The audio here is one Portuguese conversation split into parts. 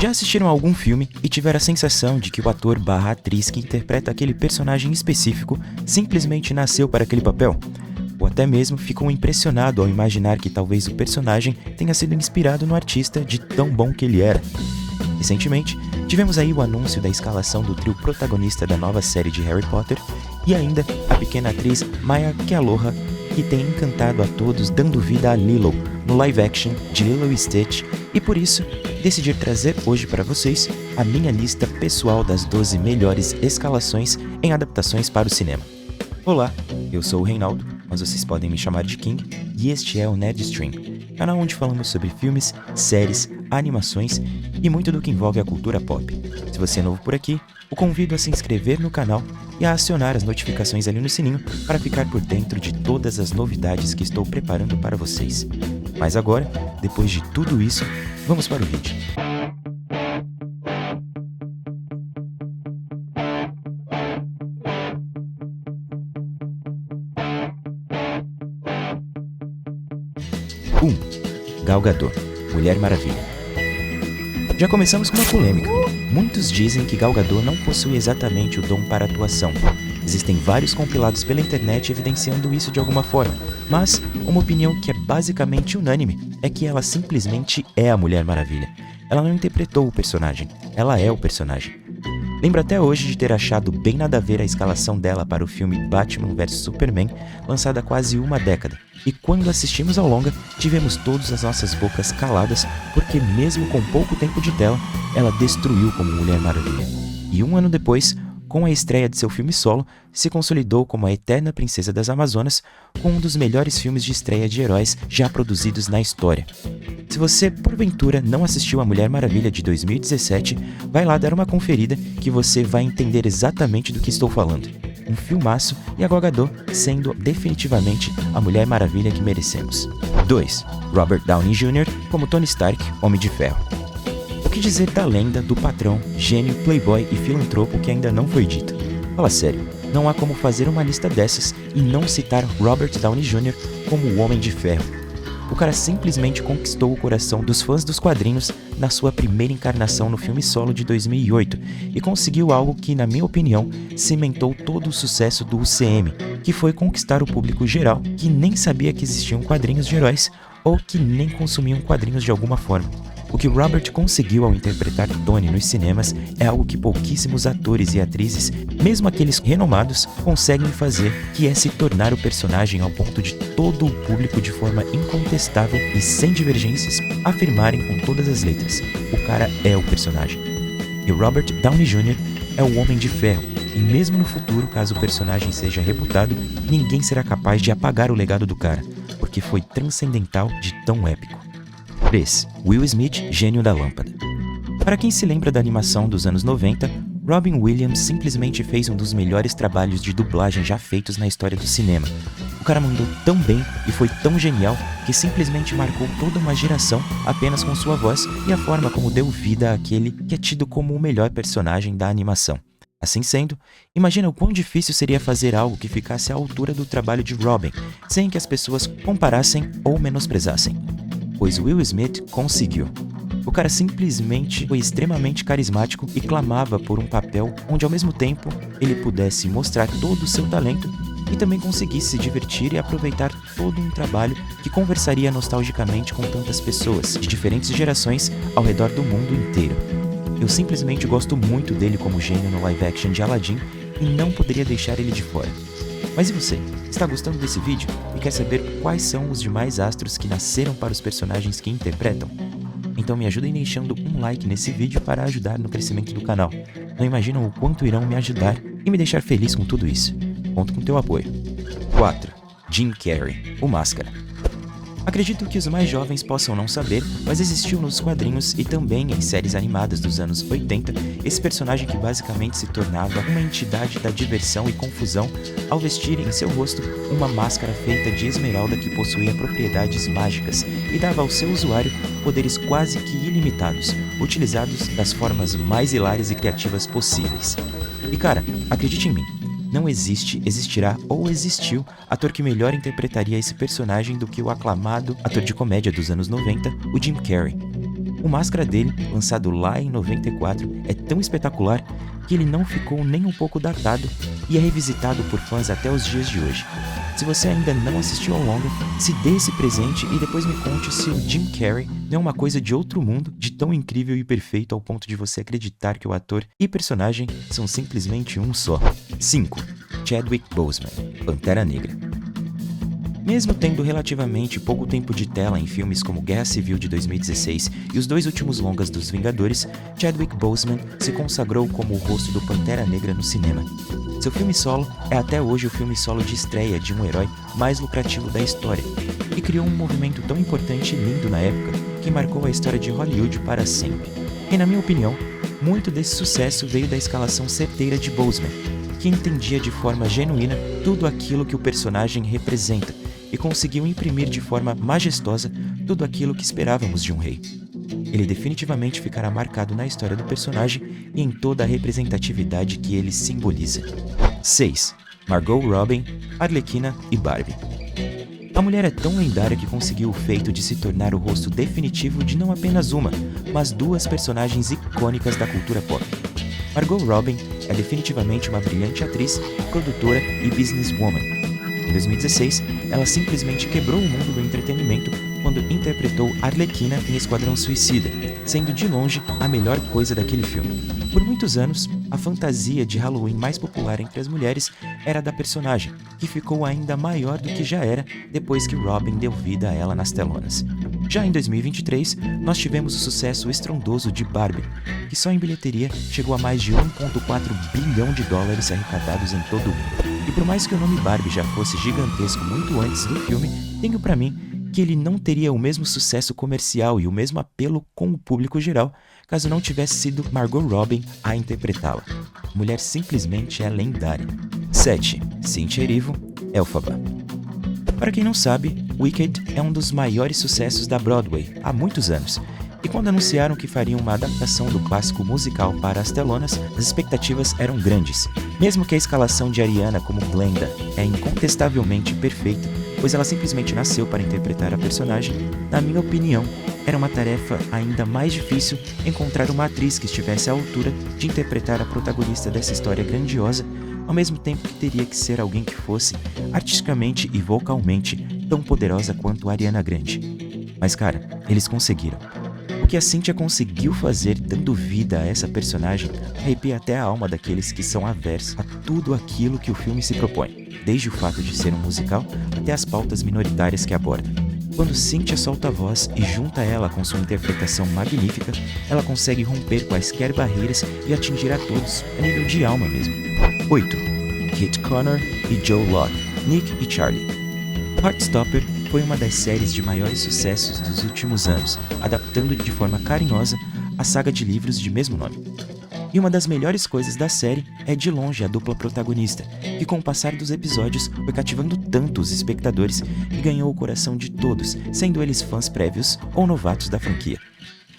Já assistiram a algum filme e tiveram a sensação de que o ator barra atriz que interpreta aquele personagem específico simplesmente nasceu para aquele papel? Ou até mesmo ficam impressionados ao imaginar que talvez o personagem tenha sido inspirado no artista de tão bom que ele era? Recentemente, tivemos aí o anúncio da escalação do trio protagonista da nova série de Harry Potter e ainda a pequena atriz Maya Kealoha, que tem encantado a todos dando vida a Lilo no live action de Lilo e Stitch, e por isso decidi trazer hoje para vocês a minha lista pessoal das 12 melhores escalações em adaptações para o cinema. Olá, eu sou o Reinaldo, mas vocês podem me chamar de King, e este é o Nerdstream, canal onde falamos sobre filmes, séries, animações e muito do que envolve a cultura pop. Se você é novo por aqui, o convido a se inscrever no canal e a acionar as notificações ali no sininho para ficar por dentro de todas as novidades que estou preparando para vocês. Mas agora, depois de tudo isso, vamos para o vídeo. Gal Gadot, Mulher Maravilha. Já começamos com uma polêmica. Muitos dizem que Gal Gadot não possui exatamente o dom para a atuação. Existem vários compilados pela internet evidenciando isso de alguma forma, mas uma opinião que é basicamente unânime é que ela simplesmente é a Mulher Maravilha. Ela não interpretou o personagem, ela é o personagem. Lembro até hoje de ter achado bem nada a ver a escalação dela para o filme Batman vs Superman, lançado há quase uma década. E quando assistimos ao longa, tivemos todas as nossas bocas caladas, porque mesmo com pouco tempo de tela, ela destruiu como Mulher Maravilha. E um ano depois, com a estreia de seu filme solo, se consolidou como a eterna princesa das Amazonas, com um dos melhores filmes de estreia de heróis já produzidos na história. Se você, porventura, não assistiu a Mulher Maravilha de 2017, vai lá dar uma conferida que você vai entender exatamente do que estou falando. Um filmaço e a Gal Gadot sendo definitivamente a Mulher Maravilha que merecemos. 2. Robert Downey Jr. como Tony Stark, Homem de Ferro. O que dizer da lenda do patrão, gênio, playboy e filantropo que ainda não foi dito? Fala sério, não há como fazer uma lista dessas e não citar Robert Downey Jr. como o Homem de Ferro. O cara simplesmente conquistou o coração dos fãs dos quadrinhos na sua primeira encarnação no filme solo de 2008 e conseguiu algo que, na minha opinião, cimentou todo o sucesso do UCM, que foi conquistar o público geral que nem sabia que existiam quadrinhos de heróis ou que nem consumiam quadrinhos de alguma forma. O que Robert conseguiu ao interpretar Tony nos cinemas é algo que pouquíssimos atores e atrizes, mesmo aqueles renomados, conseguem fazer, que é se tornar o personagem ao ponto de todo o público, de forma incontestável e sem divergências, afirmarem com todas as letras: o cara é o personagem. E Robert Downey Jr. é o Homem de Ferro, e mesmo no futuro, caso o personagem seja rebutado, ninguém será capaz de apagar o legado do cara, porque foi transcendental de tão épico. 3. Will Smith, Gênio da Lâmpada. Para quem se lembra da animação dos anos 90, Robin Williams simplesmente fez um dos melhores trabalhos de dublagem já feitos na história do cinema. O cara mandou tão bem e foi tão genial que simplesmente marcou toda uma geração apenas com sua voz e a forma como deu vida àquele que é tido como o melhor personagem da animação. Assim sendo, imagina o quão difícil seria fazer algo que ficasse à altura do trabalho de Robin, sem que as pessoas comparassem ou menosprezassem. Pois Will Smith conseguiu. O cara simplesmente foi extremamente carismático e clamava por um papel onde ao mesmo tempo ele pudesse mostrar todo o seu talento e também conseguisse se divertir e aproveitar todo um trabalho que conversaria nostalgicamente com tantas pessoas de diferentes gerações ao redor do mundo inteiro. Eu simplesmente gosto muito dele como gênio no live action de Aladdin e não poderia deixar ele de fora. Mas e você? Está gostando desse vídeo e quer saber quais são os demais astros que nasceram para os personagens que interpretam? Então me ajudem deixando um like nesse vídeo para ajudar no crescimento do canal. Não imaginam o quanto irão me ajudar e me deixar feliz com tudo isso. Conto com teu apoio. 4. Jim Carrey, o Máscara. Acredito que os mais jovens possam não saber, mas existiu nos quadrinhos e também em séries animadas dos anos 80, esse personagem que basicamente se tornava uma entidade da diversão e confusão ao vestir em seu rosto uma máscara feita de esmeralda que possuía propriedades mágicas e dava ao seu usuário poderes quase que ilimitados, utilizados das formas mais hilárias e criativas possíveis. E cara, acredite em mim, não existe, existirá ou existiu ator que melhor interpretaria esse personagem do que o aclamado ator de comédia dos anos 90, o Jim Carrey. O Máscara dele, lançado lá em 94, é tão espetacular que ele não ficou nem um pouco datado e é revisitado por fãs até os dias de hoje. Se você ainda não assistiu ao longa, se dê esse presente e depois me conte se o Jim Carrey não é uma coisa de outro mundo, de tão incrível e perfeito ao ponto de você acreditar que o ator e personagem são simplesmente um só. 5. Chadwick Boseman, Pantera Negra. Mesmo tendo relativamente pouco tempo de tela em filmes como Guerra Civil de 2016 e os 2 últimos longas dos Vingadores, Chadwick Boseman se consagrou como o rosto do Pantera Negra no cinema. Seu filme solo é até hoje o filme solo de estreia de um herói mais lucrativo da história, e criou um movimento tão importante e lindo na época que marcou a história de Hollywood para sempre. E na minha opinião, muito desse sucesso veio da escalação certeira de Boseman, que entendia de forma genuína tudo aquilo que o personagem representa e conseguiu imprimir de forma majestosa tudo aquilo que esperávamos de um rei. Ele definitivamente ficará marcado na história do personagem e em toda a representatividade que ele simboliza. 6. Margot Robbie, Arlequina e Barbie. A mulher é tão lendária que conseguiu o feito de se tornar o rosto definitivo de não apenas uma, mas 2 personagens icônicas da cultura pop. Margot Robbie é definitivamente uma brilhante atriz, produtora e businesswoman. Em 2016, ela simplesmente quebrou o mundo do entretenimento quando interpretou Arlequina em Esquadrão Suicida, sendo de longe a melhor coisa daquele filme. Por muitos anos, a fantasia de Halloween mais popular entre as mulheres era a da personagem, que ficou ainda maior do que já era depois que Robin deu vida a ela nas telonas. Já em 2023, nós tivemos o sucesso estrondoso de Barbie, que só em bilheteria chegou a mais de 1,4 bilhão de dólares arrecadados em todo o mundo. E por mais que o nome Barbie já fosse gigantesco muito antes do filme, tenho pra mim que ele não teria o mesmo sucesso comercial e o mesmo apelo com o público geral caso não tivesse sido Margot Robbie a interpretá-la. A mulher simplesmente é lendária. 7. Cynthia Erivo, Elphaba. Para quem não sabe, Wicked é um dos maiores sucessos da Broadway há muitos anos, e quando anunciaram que fariam uma adaptação do clássico musical para as telonas, as expectativas eram grandes. Mesmo que a escalação de Ariana como Glenda é incontestavelmente perfeita, pois ela simplesmente nasceu para interpretar a personagem, na minha opinião, era uma tarefa ainda mais difícil encontrar uma atriz que estivesse à altura de interpretar a protagonista dessa história grandiosa, ao mesmo tempo que teria que ser alguém que fosse, artisticamente e vocalmente, tão poderosa quanto Ariana Grande. Mas cara, eles conseguiram. O que a Cynthia conseguiu fazer dando vida a essa personagem arrepia até a alma daqueles que são aversos a tudo aquilo que o filme se propõe, desde o fato de ser um musical até as pautas minoritárias que aborda. Quando Cynthia solta a voz e junta ela com sua interpretação magnífica, ela consegue romper quaisquer barreiras e atingir a todos, a nível de alma mesmo. 8. Kit Connor e Joe Locke, Nick e Charlie. Heartstopper foi uma das séries de maiores sucessos dos últimos anos, adaptando de forma carinhosa a saga de livros de mesmo nome. E uma das melhores coisas da série é de longe a dupla protagonista, que com o passar dos episódios foi cativando tanto os espectadores e ganhou o coração de todos, sendo eles fãs prévios ou novatos da franquia.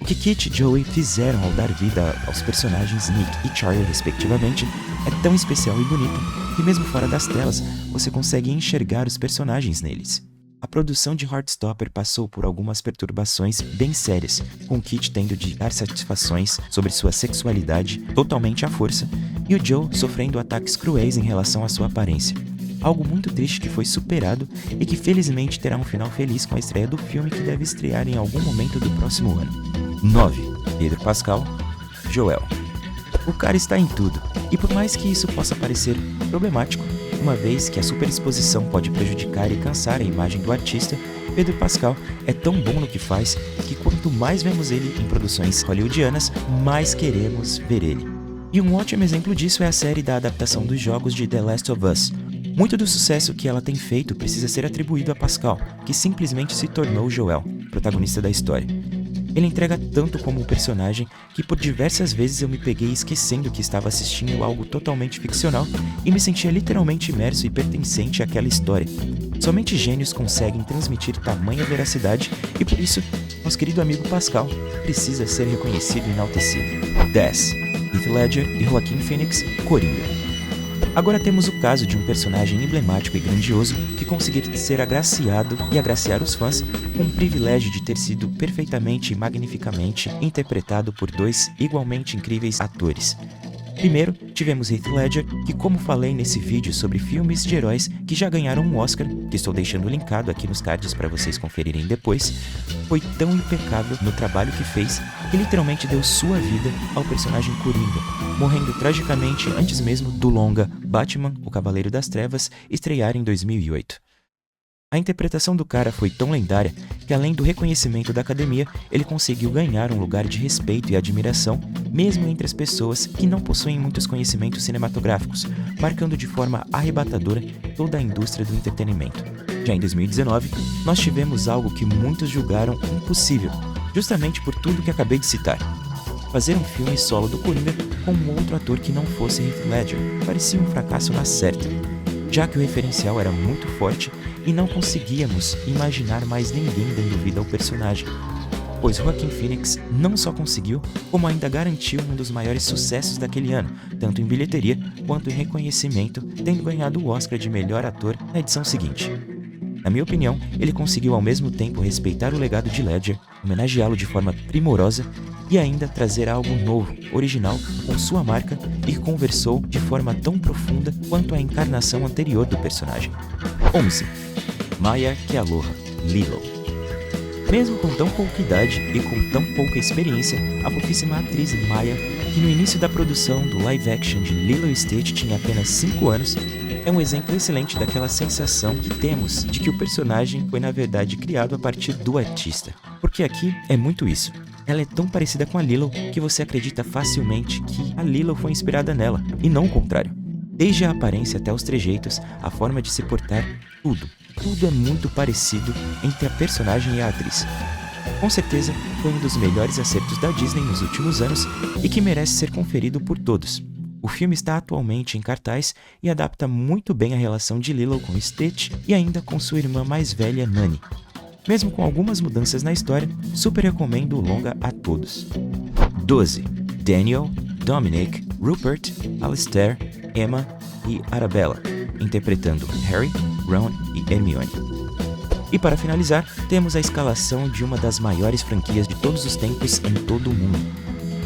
O que Kit e Joey fizeram ao dar vida aos personagens Nick e Charlie respectivamente é tão especial e bonito que mesmo fora das telas você consegue enxergar os personagens neles. A produção de Heartstopper passou por algumas perturbações bem sérias, com Kit tendo de dar satisfações sobre sua sexualidade totalmente à força, e o Joe sofrendo ataques cruéis em relação à sua aparência. Algo muito triste que foi superado e que felizmente terá um final feliz com a estreia do filme que deve estrear em algum momento do próximo ano. 9. Pedro Pascal, Joel. O cara está em tudo, e por mais que isso possa parecer problemático, uma vez que a superexposição pode prejudicar e cansar a imagem do artista, Pedro Pascal é tão bom no que faz que quanto mais vemos ele em produções hollywoodianas, mais queremos ver ele. E um ótimo exemplo disso é a série da adaptação dos jogos de The Last of Us. Muito do sucesso que ela tem feito precisa ser atribuído a Pascal, que simplesmente se tornou Joel, protagonista da história. Ele entrega tanto como um personagem que por diversas vezes eu me peguei esquecendo que estava assistindo algo totalmente ficcional e me sentia literalmente imerso e pertencente àquela história. Somente gênios conseguem transmitir tamanha veracidade e por isso, nosso querido amigo Pascal precisa ser reconhecido e enaltecido. 10. Heath Ledger e Joaquin Phoenix, Coringa. Agora temos o caso de um personagem emblemático e grandioso que conseguir ser agraciado e agraciar os fãs com o privilégio de ter sido perfeitamente e magnificamente interpretado por dois igualmente incríveis atores. Primeiro, tivemos Heath Ledger, que, como falei nesse vídeo sobre filmes de heróis que já ganharam um Oscar, que estou deixando linkado aqui nos cards para vocês conferirem depois, foi tão impecável no trabalho que fez que literalmente deu sua vida ao personagem Coringa, morrendo tragicamente antes mesmo do longa Batman, o Cavaleiro das Trevas, estrear em 2008. A interpretação do cara foi tão lendária que, além do reconhecimento da academia, ele conseguiu ganhar um lugar de respeito e admiração, mesmo entre as pessoas que não possuem muitos conhecimentos cinematográficos, marcando de forma arrebatadora toda a indústria do entretenimento. Já em 2019, nós tivemos algo que muitos julgaram impossível, justamente por tudo que acabei de citar. Fazer um filme solo do Coringa com um outro ator que não fosse Heath Ledger parecia um fracasso na certa, já que o referencial era muito forte e não conseguíamos imaginar mais ninguém dando vida ao personagem, pois Joaquin Phoenix não só conseguiu, como ainda garantiu um dos maiores sucessos daquele ano, tanto em bilheteria quanto em reconhecimento, tendo ganhado o Oscar de melhor ator na edição seguinte. Na minha opinião, ele conseguiu ao mesmo tempo respeitar o legado de Ledger, homenageá-lo de forma primorosa e ainda trazer algo novo, original, com sua marca e que conversou de forma tão profunda quanto a encarnação anterior do personagem. 11. Maya Kealoha, Lilo. Mesmo com tão pouca idade e com tão pouca experiência, a fofíssima atriz Maya, que no início da produção do live action de Lilo e Stitch tinha apenas 5 anos, é um exemplo excelente daquela sensação que temos de que o personagem foi na verdade criado a partir do artista. Porque aqui é muito isso. Ela é tão parecida com a Lilo que você acredita facilmente que a Lilo foi inspirada nela, e não o contrário. Desde a aparência até os trejeitos, a forma de se portar, tudo é muito parecido entre a personagem e a atriz. Com certeza, foi um dos melhores acertos da Disney nos últimos anos e que merece ser conferido por todos. O filme está atualmente em cartaz e adapta muito bem a relação de Lilo com Stitch e ainda com sua irmã mais velha, Nani. Mesmo com algumas mudanças na história, super recomendo o longa a todos. 12. Daniel, Dominic, Rupert, Alistair, Emma e Arabella, interpretando Harry, Ron e Hermione. E para finalizar, temos a escalação de uma das maiores franquias de todos os tempos em todo o mundo.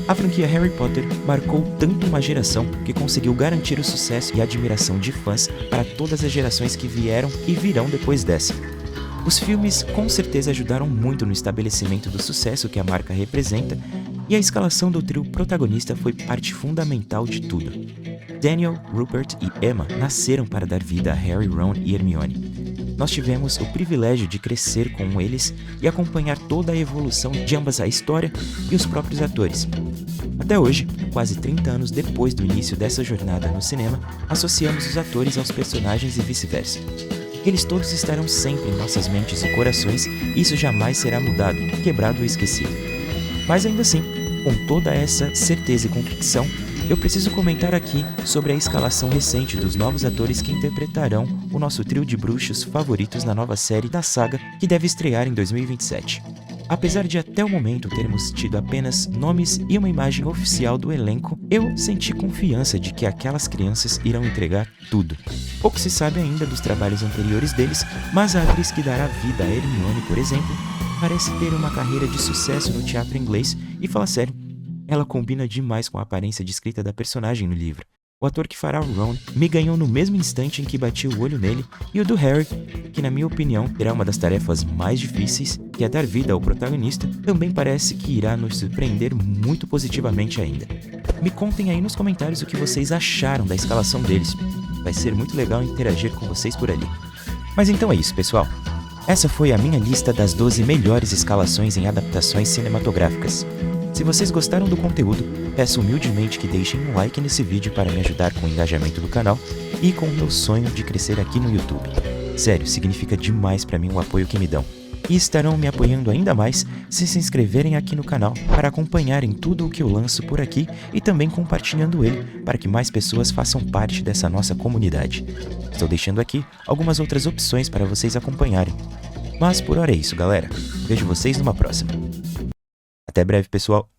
A franquia Harry Potter marcou tanto uma geração que conseguiu garantir o sucesso e admiração de fãs para todas as gerações que vieram e virão depois dessa. Os filmes com certeza ajudaram muito no estabelecimento do sucesso que a marca representa, e a escalação do trio protagonista foi parte fundamental de tudo. Daniel, Rupert e Emma nasceram para dar vida a Harry, Ron e Hermione. Nós tivemos o privilégio de crescer com eles e acompanhar toda a evolução de ambas a história e os próprios atores. Até hoje, quase 30 anos depois do início dessa jornada no cinema, associamos os atores aos personagens e vice-versa. Eles todos estarão sempre em nossas mentes e corações e isso jamais será mudado, quebrado ou esquecido. Mas ainda assim, com toda essa certeza e convicção, eu preciso comentar aqui sobre a escalação recente dos novos atores que interpretarão o nosso trio de bruxos favoritos na nova série da saga que deve estrear em 2027. Apesar de até o momento termos tido apenas nomes e uma imagem oficial do elenco, eu senti confiança de que aquelas crianças irão entregar tudo. Pouco se sabe ainda dos trabalhos anteriores deles, mas a atriz que dará vida a Hermione, por exemplo, parece ter uma carreira de sucesso no teatro inglês e fala sério, ela combina demais com a aparência descrita da personagem no livro. O ator que fará o Ron me ganhou no mesmo instante em que bati o olho nele, e o do Harry, que na minha opinião terá uma das tarefas mais difíceis, que é dar vida ao protagonista, também parece que irá nos surpreender muito positivamente ainda. Me contem aí nos comentários o que vocês acharam da escalação deles. Vai ser muito legal interagir com vocês por ali. Mas então é isso, pessoal. Essa foi a minha lista das 12 melhores escalações em adaptações cinematográficas. Se vocês gostaram do conteúdo, peço humildemente que deixem um like nesse vídeo para me ajudar com o engajamento do canal e com o meu sonho de crescer aqui no YouTube. Sério, significa demais para mim o apoio que me dão. E estarão me apoiando ainda mais se inscreverem aqui no canal para acompanharem tudo o que eu lanço por aqui e também compartilhando ele para que mais pessoas façam parte dessa nossa comunidade. Estou deixando aqui algumas outras opções para vocês acompanharem. Mas por hora é isso, galera. Vejo vocês numa próxima. Até breve, pessoal.